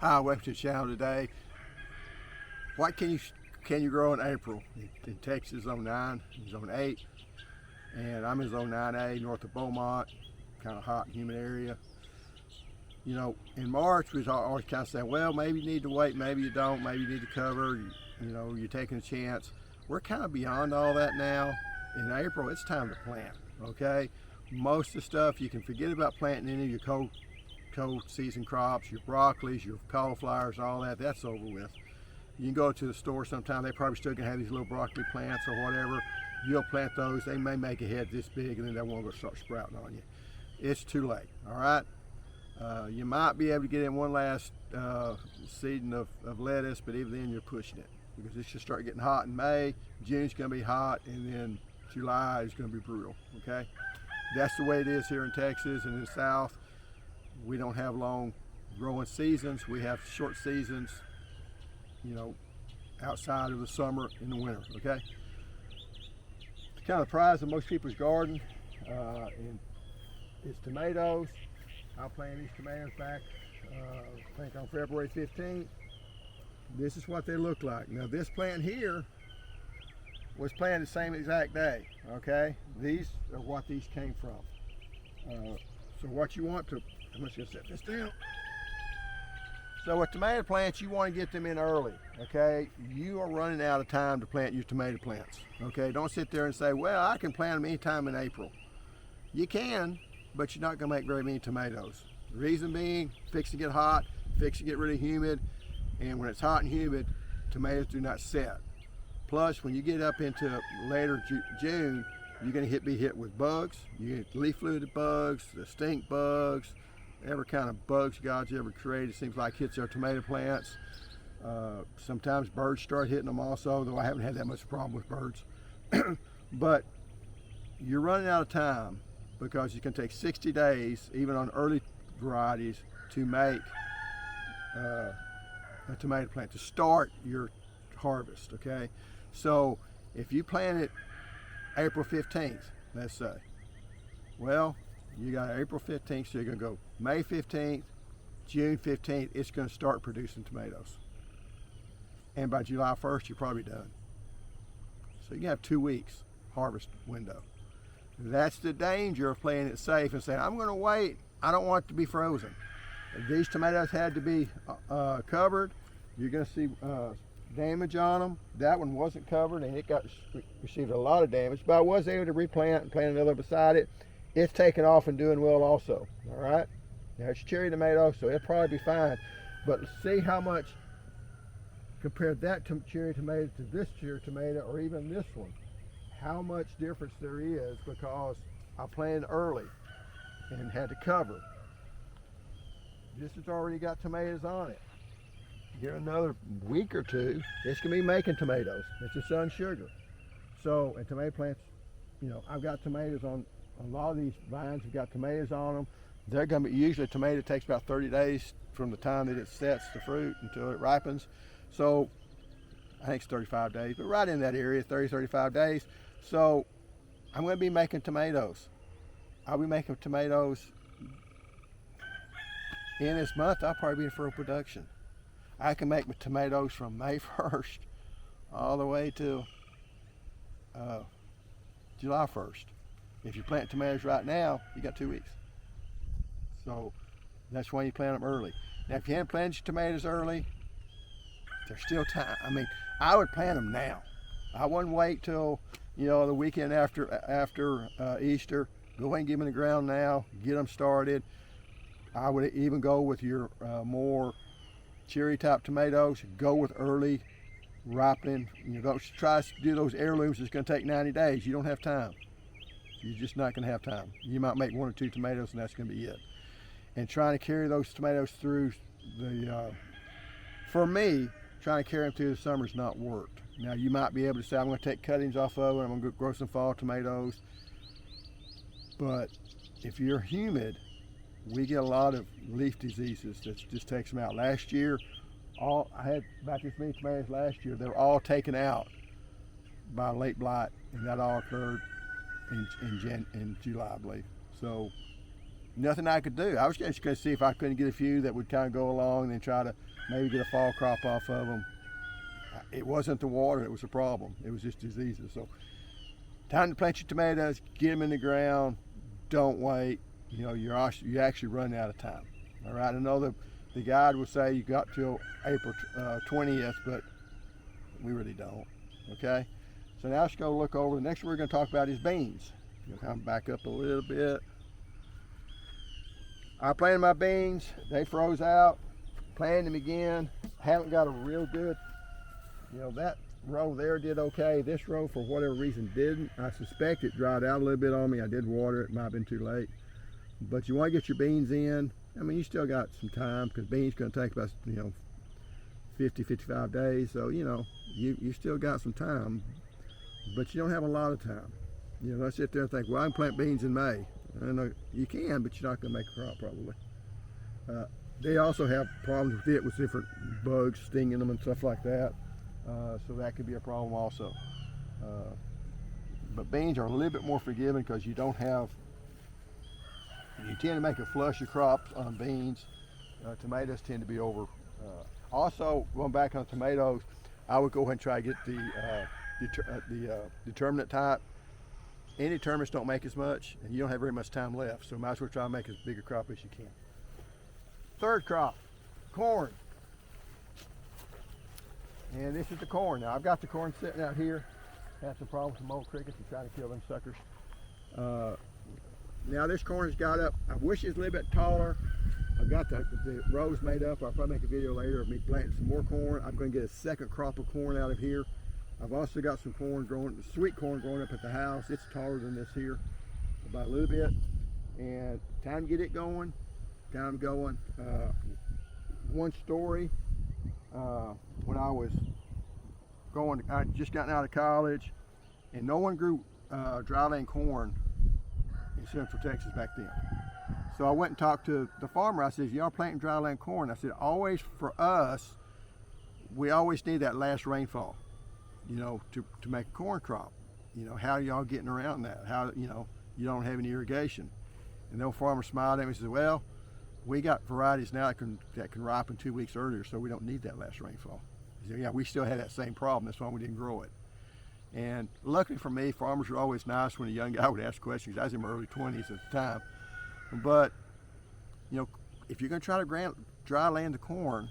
Hi, welcome to the channel today. What can you grow in April? In Texas, zone 9, zone 8, and I'm in zone 9A, north of Beaumont, kind of hot and humid area. You know, in March, we was always kind of saying, well, maybe you need to wait, maybe you don't, maybe you need to cover, you know, you're taking a chance. We're kind of beyond all that now. In April, it's time to plant, okay? Most of the stuff, you can forget about planting any of your cold season crops, your broccolis, your cauliflowers, all that, that's over with. You can go to the store sometime, they probably still can have these little broccoli plants or whatever. You'll plant those, they may make a head this big and then they won't go start sprouting on you. It's too late, all right? You might be able to get in one last seeding of lettuce, but even then you're pushing it because it should start getting hot in May, June's gonna be hot, and then July is gonna be brutal, okay? That's the way it is here in Texas and in the South. We don't have long growing seasons. We have short seasons, you know, outside of the summer and the winter, okay? It's kind of the prize of most people's garden is tomatoes. I planted these tomatoes back, I think on February 15th. This is what they look like. Now this plant here was planted the same exact day, okay? These are what these came from. So what you want to, I'm just gonna set this down. So with tomato plants, you want to get them in early, okay? You are running out of time to plant your tomato plants, okay? Don't sit there and say, well, I can plant them anytime in April. You can, but you're not gonna make very many tomatoes. The reason being, fix to get hot, fix to get really humid, and when it's hot and humid, tomatoes do not set. Plus, when you get up into later June, you're going to be hit with bugs. You get leaf fluted bugs, the stink bugs, every kind of bugs God's ever created seems like hits our tomato plants. Sometimes birds start hitting them also, though I haven't had that much problem with birds. But you're running out of time because it can take 60 days, even on early varieties, to make a tomato plant, to start your harvest, okay? So if you plant it April 15th, let's say, well, you got April 15th, so you're gonna go May 15th, June 15th, it's gonna start producing tomatoes. And by July 1st, you're probably done. So you have 2 weeks harvest window. That's the danger of playing it safe and saying, I'm gonna wait, I don't want it to be frozen. If these tomatoes had to be covered, you're gonna see damage on them. That one wasn't covered and it received a lot of damage, but I was able to replant and plant another beside it. It's taken off and doing well also, all right? Now it's cherry tomato, so it'll probably be fine, but see how much, compare that cherry tomato to this cherry tomato or even this one, how much difference there is because I planted early and had to cover. This has already got tomatoes on it. Give it another week or two, it's gonna be making tomatoes. It's the sun's sugar. So, and tomato plants, you know, I've got tomatoes on a lot of these vines have got tomatoes on them. They're gonna be, usually a tomato takes about 30 days from the time that it sets the fruit until it ripens. So, I think it's 35 days, but right in that area, 30, 35 days. So, I'm gonna be making tomatoes. I'll be making tomatoes in this month. I'll probably be in full production. I can make tomatoes from May 1st all the way to July 1st. If you plant tomatoes right now, you got 2 weeks. So that's why you plant them early. Now, if you hadn't planted your tomatoes early, there's still time. I mean, I would plant them now. I wouldn't wait till, you know, the weekend after Easter. Go ahead and give them in the ground now, get them started. I would even go with your more cherry type tomatoes, go with early ripening. You don't try to do those heirlooms, it's going to take 90 days. You don't have time. You're just not going to have time. You might make 1 or 2 tomatoes and that's going to be it. And trying to carry those tomatoes through the, for me, trying to carry them through the summer's not worked. Now you might be able to say, I'm going to take cuttings off of it, I'm going to grow some fall tomatoes. But if you're humid, we get a lot of leaf diseases that just takes them out. Last year, I had about this many tomatoes last year. They were all taken out by late blight, and that all occurred in July, I believe. So nothing I could do. I was just going to see if I couldn't get a few that would kind of go along and then try to maybe get a fall crop off of them. It wasn't the water that was the problem. It was just diseases. So time to plant your tomatoes, get them in the ground. Don't wait. You know, you actually run out of time. All right. I know the guide will say you got till April 20th, but we really don't. Okay. So now let's go look over. The next one we're going to talk about is beans. You'll kind of back up a little bit. I planted my beans. They froze out. Planted them again. Haven't got a real good, you know, that row there did okay. This row, for whatever reason, didn't. I suspect it dried out a little bit on me. I did water it. Might have been too late. But you want to get your beans in. I mean, you still got some time because beans going to take about, you know, 50, 55 days. So, you know, you still got some time, but you don't have a lot of time. You know, let's sit there and think, well, I can plant beans in May. I know you can, but you're not going to make a crop probably. They also have problems with it, with different bugs stinging them and stuff like that. So that could be a problem also. But beans are a little bit more forgiving because you don't have, you tend to make a flush of crops on beans. Tomatoes tend to be over. Also, going back on tomatoes, I would go ahead and try to get the determinate type. Indeterminates don't make as much, and you don't have very much time left, so might as well try to make as big a crop as you can. Third crop, corn. And this is the corn. Now I've got the corn sitting out here. Had some problems with mole crickets and trying to kill them suckers. Now this corn has got up. I wish it's a little bit taller. I've got the rows made up. I'll probably make a video later of me planting some more corn. I'm going to get a second crop of corn out of here. I've also got some corn growing, sweet corn growing up at the house. It's taller than this here, about a little bit. And time to get it going. Time going. One story. When I was I just gotten out of college, and no one grew dryland corn in Central Texas back then. So I went and talked to the farmer. I said, y'all planting dryland corn? I said, always for us, we always need that last rainfall, you know, to make a corn crop. You know, how are y'all getting around that? How, you know, you don't have any irrigation. And the old farmer smiled at me and said, well, we got varieties now that can ripen 2 weeks earlier, so we don't need that last rainfall. He said, yeah, we still had that same problem. That's why we didn't grow it. And luckily for me, farmers were always nice when a young guy would ask questions. I was in my early 20s at the time. But, you know, if you're going to try to dry land the corn,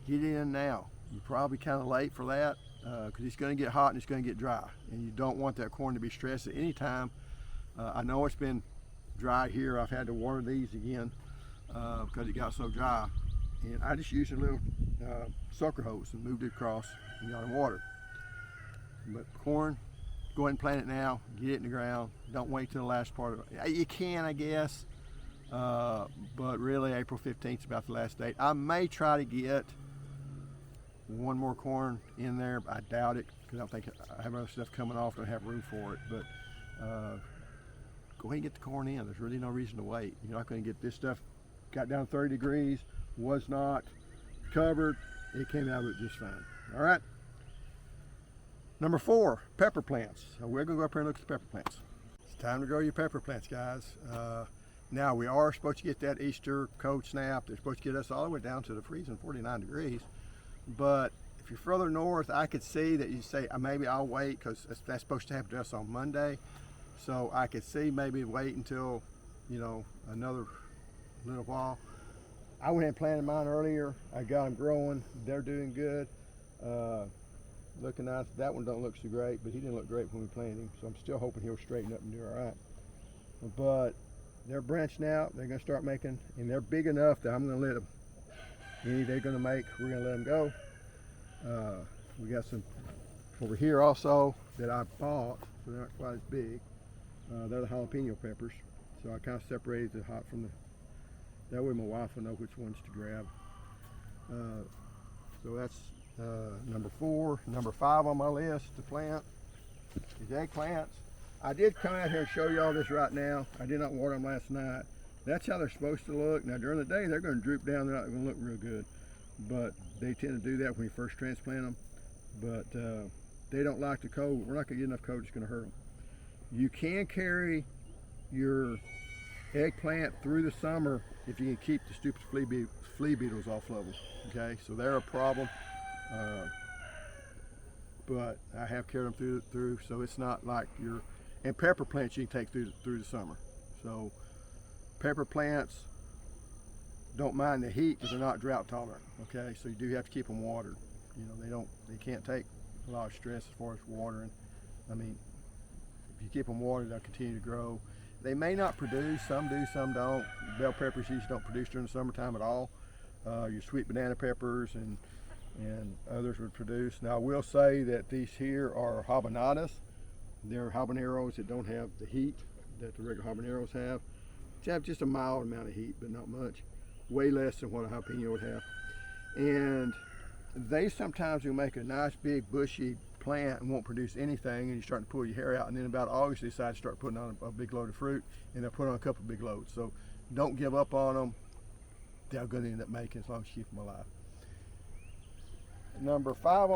get it in now. You're probably kind of late for that because it's going to get hot and it's going to get dry. And you don't want that corn to be stressed at any time. I know it's been dry here. I've had to water these again because it got so dry. And I just used a little sucker hose and moved it across and got them watered. But corn, go ahead and plant it now. Get it in the ground. Don't wait till the last part of it. You can, I guess. But really April 15th is about the last date. I may try to get one more corn in there, but I doubt it because I don't think I have other stuff coming off. I don't have room for it. But go ahead and get the corn in. There's really no reason to wait. You're not going to get this stuff got down 30 degrees, was not covered. It came out of it just fine. All right. Number 4, pepper plants. So we're going to go up here and look at the pepper plants. It's time to grow your pepper plants, guys. Now we are supposed to get that Easter cold snap. They're supposed to get us all the way down to the freezing 49 degrees. But if you're further north, I could see that you say, maybe I'll wait because that's supposed to happen to us on Monday. So I could see maybe wait until, you know, another little while. I went and planted mine earlier. I got them growing. They're doing good. Looking nice. That one don't look so great, but he didn't look great when we planted him. So I'm still hoping he'll straighten up and do all right. But they're branching out. They're going to start making, and they're big enough that I'm going to let them. Any they're going to make, we're going to let them go. We got some over here also that I bought, so they're not quite as big. They're the jalapeno peppers. So I kind of separated the hot from the, that way my wife will know which ones to grab. So that's number 4. Number 5 on my list to plant is eggplants. I did come out here and show you all this right now. I did not water them last night. That's how they're supposed to look. Now during the day they're going to droop down. They're not going to look real good, but they tend to do that when you first transplant them. But they don't like the cold. We're not going to get enough cold. It's going to hurt them. You can carry your eggplant through the summer if you can keep the stupid flea beetles off of them. Okay, so they're a problem. But I have carried them through, so it's not like and pepper plants you can take through the summer. So pepper plants don't mind the heat because they're not drought tolerant. Okay, so you do have to keep them watered. You know, they can't take a lot of stress as far as watering. I mean, if you keep them watered, they'll continue to grow. They may not produce, some do, some don't. Bell peppers usually don't produce during the summertime at all. Your sweet banana peppers and others would produce. Now I will say that these here are habanadas. They're habaneros that don't have the heat that the regular habaneros have. They have just a mild amount of heat, but not much. Way less than what a jalapeno would have. And they sometimes will make a nice big bushy plant and won't produce anything, and you're starting to pull your hair out, and then about August they decide to start putting on a big load of fruit, and they'll put on a couple big loads. So don't give up on them. They're going to end up making as long as you keep them alive. Number 5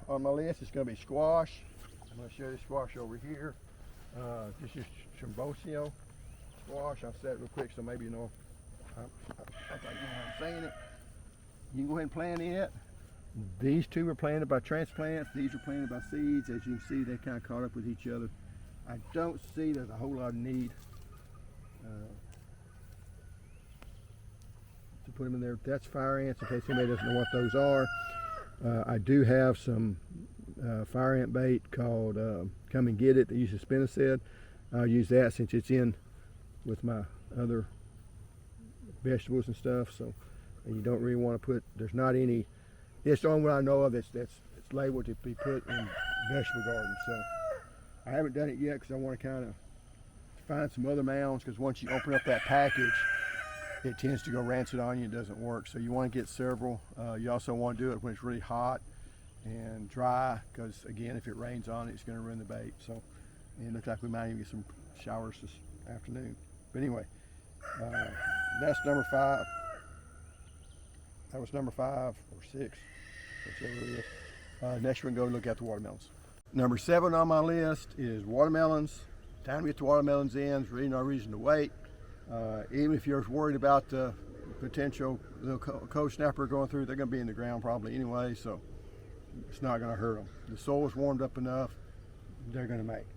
on my list is going to be squash. I'm going to show you the squash over here. This is Chambosio squash. I'll say it real quick so maybe you know. I think you know how I'm saying it. You can go ahead and plant it. These two were planted by transplants. These were planted by seeds. As you can see, they kind of caught up with each other. I don't see there's a whole lot of need to put them in there. That's fire ants, in case anybody doesn't know what those are. I do have some fire ant bait called Come and Get It that uses spinosad. I'll use that since it's in with my other vegetables and stuff. So, and you don't really want to put, there's not any, it's the only one I know of that's labeled to be put in vegetable gardens. So I haven't done it yet because I want to kind of find some other mounds, because once you open up that package, it tends to go rancid on you. It doesn't work. So you want to get several. You also want to do it when it's really hot and dry, because again, if it rains on it, it's going to ruin the bait. So it looks like we might even get some showers this afternoon. But anyway, that's number 5. That was number 5 or 6, whichever it is. Next we're going to go look at the watermelons. Number 7 on my list is watermelons. Time to get the watermelons in. There's really no reason to wait. Even if you're worried about the potential little cold snapper going through, they're going to be in the ground probably anyway, so it's not going to hurt them. The soil's warmed up enough, they're going to make.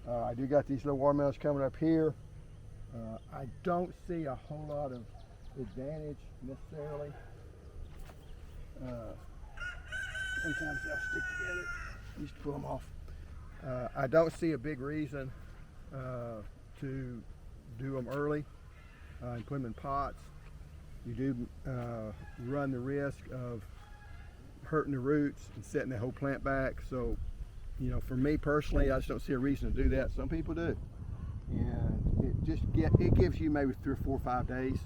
I do got these little watermelons coming up here. I don't see a whole lot of advantage necessarily. Sometimes they'll stick together. I used to pull them off. I don't see a big reason to do them early and put them in pots. You do run the risk of hurting the roots and setting the whole plant back. So, you know, for me personally, I just don't see a reason to do that. Some people do, and it gives you maybe 3 or 4 or 5 days.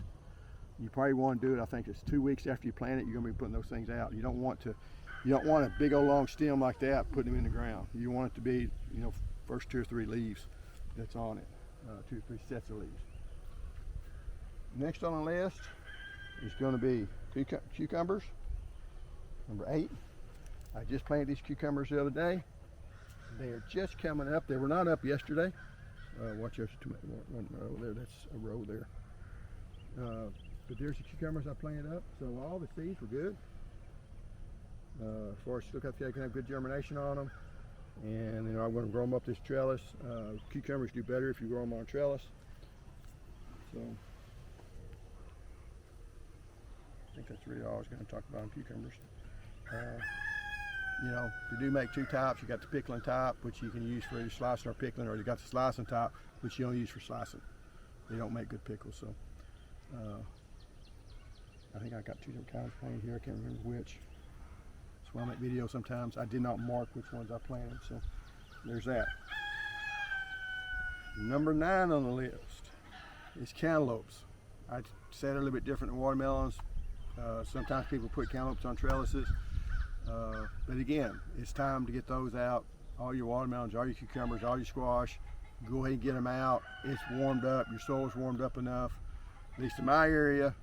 You probably want to do it. I think it's 2 weeks after you plant it. You're going to be putting those things out. You don't want a big old long stem like that putting them in the ground. You want it to be, you know, first 2 or 3 leaves that's on it. 2 or 3 sets of leaves. Next on the list is going to be cucumbers. Number 8. I just planted these cucumbers the other day. They are just coming up. They were not up yesterday. Watch those one row there. That's a row there. But there's the cucumbers I planted up. So all the seeds were good. As far as look like they can have good germination on them. And you know, I'm going to grow them up this trellis. Cucumbers do better if you grow them on a trellis. So I think that's really all I was going to talk about on cucumbers. You know, you do make 2 types. You got the pickling type, which you can use for either slicing or pickling, or you got the slicing type, which you don't use for slicing. They don't make good pickles. So I think I got 2 different kinds planted here. I can't remember which. That's why I make videos sometimes. I did not mark which ones I planted, so there's that. Number 9 on the list is cantaloupes. I said it a little bit different than watermelons. Sometimes people put cantaloupes on trellises, but again, it's time to get those out. All your watermelons, all your cucumbers, all your squash, go ahead and get them out. It's warmed up, your soil's warmed up enough, at least in my area,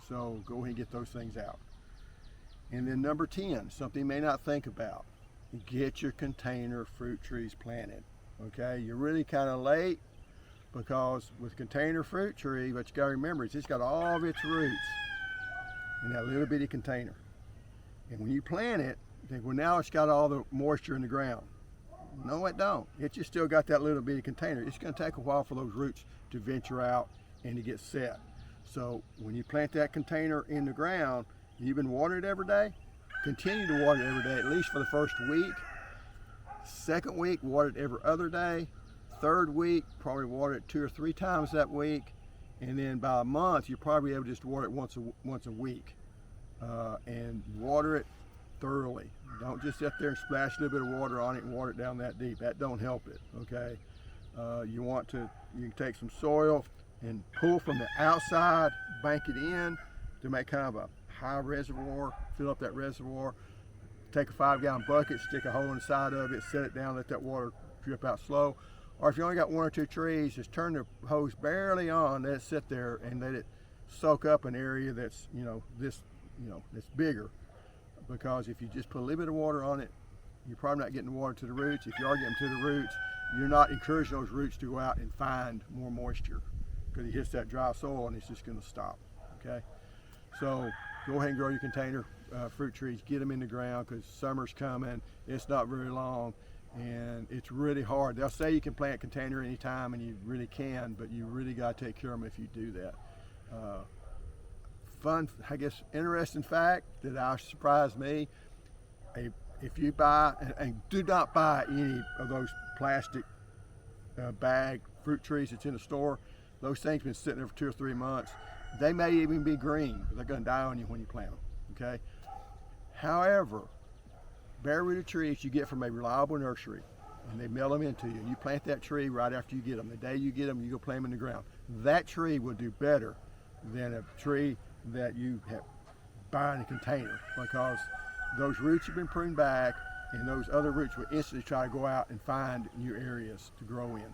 so go ahead and get those things out. And then number 10, something you may not think about, get your container fruit trees planted. Okay, you're really kind of late, because with container fruit tree, what you got to remember is it's got all of its roots in that little bitty container. And when you plant it, think, well, now it's got all the moisture in the ground. No, it don't. It just still got that little bitty container. It's going to take a while for those roots to venture out and to get set. So when you plant that container in the ground, you've been watering it every day, continue to water it every day, at least for the first week. Second week, water it every other day. Third week, probably water it 2 or 3 times that week. And then by a month, you're probably able to just water it once a week. And water it thoroughly. Don't just sit there and splash a little bit of water on it and water it down that deep. That don't help it, okay? You can take some soil and pull from the outside, bank it in to make kind of a high reservoir, fill up that reservoir. Take a 5-gallon bucket, stick a hole in the side of it, set it down, let that water drip out slow. Or if you only got 1 or 2 trees, just turn the hose barely on, let it sit there and let it soak up an area that's, that's bigger. Because if you just put a little bit of water on it, you're probably not getting the water to the roots. If you are getting to the roots, you're not encouraging those roots to go out and find more moisture, because it hits that dry soil and it's just going to stop, okay? So go ahead and grow your container fruit trees, get them in the ground, because summer's coming, it's not very long, and it's really hard. They'll say you can plant container anytime, and you really can, but you really got to take care of them if you do that. Fun, I guess, interesting fact that surprised me, if you buy, and do not buy any of those plastic bag fruit trees that's in the store. Those things have been sitting there for 2 or 3 months. They may even be green, but they're going to die on you when you plant them, okay? However, bare-rooted trees you get from a reliable nursery, and they mail them into you. You plant that tree right after you get them. The day you get them, you go plant them in the ground. That tree will do better than a tree that you have buy in a container, because those roots have been pruned back, and those other roots will instantly try to go out and find new areas to grow in.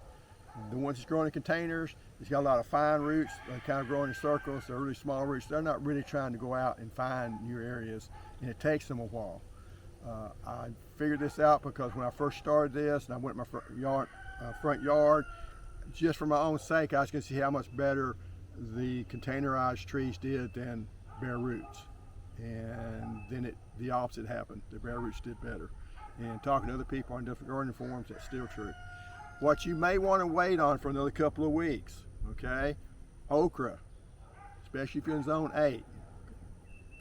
The ones that's growing in containers, it's got a lot of fine roots. They kind of grow in circles. They're really small roots. They're not really trying to go out and find new areas, and it takes them a while. I figured this out because when I first started this, and I went in my front yard, just for my own sake, I was going to see how much better the containerized trees did than bare roots. And then the opposite happened. The bare roots did better. And talking to other people on different gardening forums, that's still true. What you may want to wait on for another couple of weeks, okay? Okra, especially if you're in zone 8.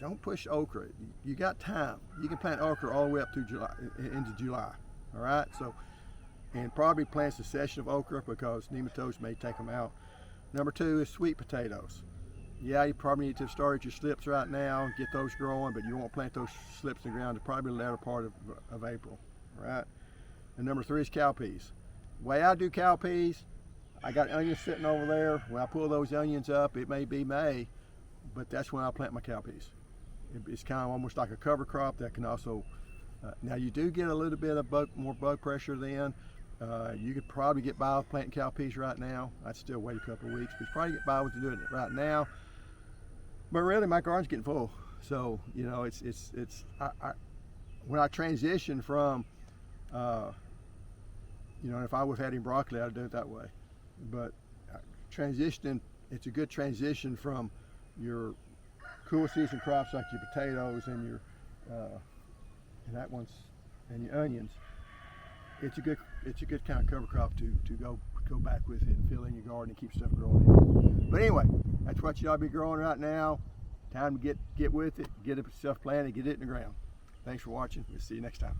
Don't push okra. You got time. You can plant okra all the way up through July, into July, all right? So, and probably plant a succession of okra because nematodes may take them out. Number 2 is sweet potatoes. Yeah, you probably need to start your slips right now, get those growing, but you won't plant those slips in the ground until probably the latter part of April, all right? And number 3 is cowpeas. The way I do cowpeas, I got onions sitting over there. When I pull those onions up, it may be May, but that's when I plant my cowpeas. It's kind of almost like a cover crop that can also, now you do get a little bit of more bug pressure then. You could probably get by with planting cowpeas right now. I'd still wait a couple of weeks, but you probably get by with doing it right now. But really, my garden's getting full. So, when I transition from, if I would have had any broccoli, I'd do it that way. But transitioning, it's a good transition from your cool season crops like your potatoes and your and your onions. It's a good kind of cover crop to go back with it and fill in your garden and keep stuff growing in it. But anyway, that's what you ought to be growing right now. Time to get with it, get stuff planted, get it in the ground. Thanks for watching. We'll see you next time.